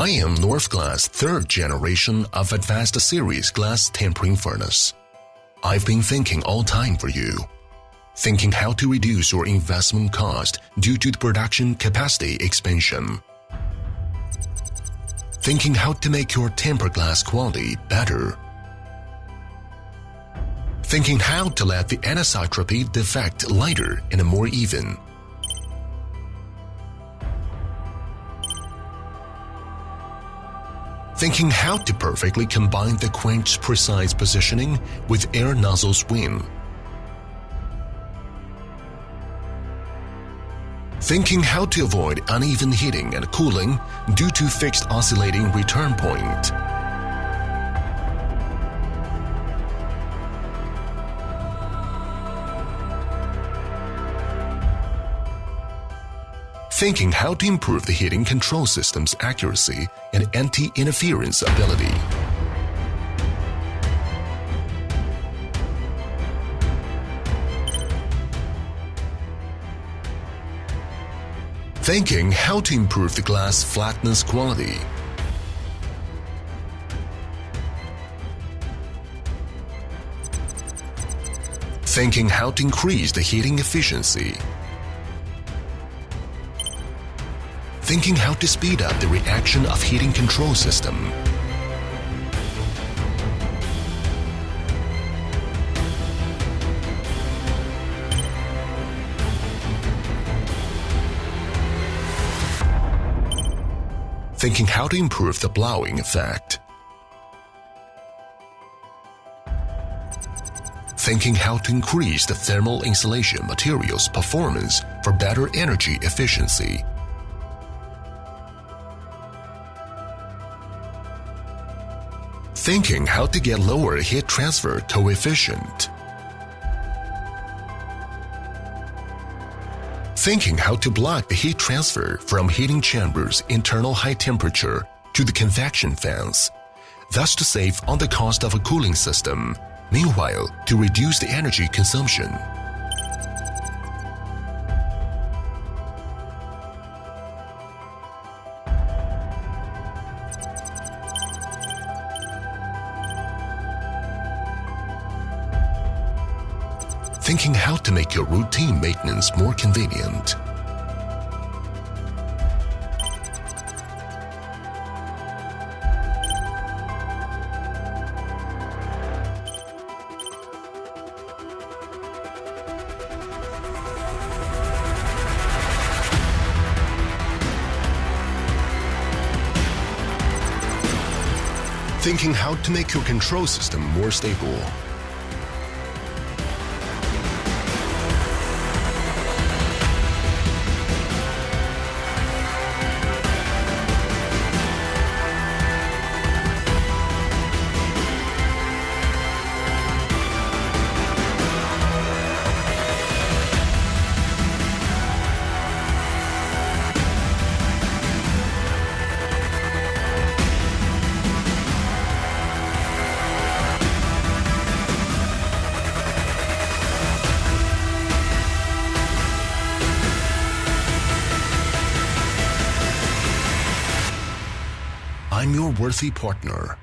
I am NorthGlass 3rd generation of advanced series glass tempering furnace. I've been thinking all time for you. Thinking how to reduce your investment cost due to the production capacity expansion. Thinking how to make your tempered glass quality better. Thinking how to let the anisotropy defect lighter and more even. Thinking how to perfectly combine the quench precise positioning with air nozzle swing. Thinking how to avoid uneven heating and cooling due to fixed oscillating return point. Thinking how to improve the heating control system's accuracy and anti-interference ability. Thinking how to improve the glass flatness quality. Thinking how to increase the heating efficiency. Thinking how to speed up the reaction of heating control system. Thinking how to improve the blowing effect. Thinking how to increase the thermal insulation material's performance for better energy efficiency. Thinking how to get lower heat transfer coefficient. Thinking how to block the heat transfer from heating chamber's internal high temperature to the convection fans, thus to save on the cost of a cooling system, meanwhile to reduce the energy consumption. Thinking how to make your routine maintenance more convenient. Thinking how to make your control system more stable. I'm your worthy partner.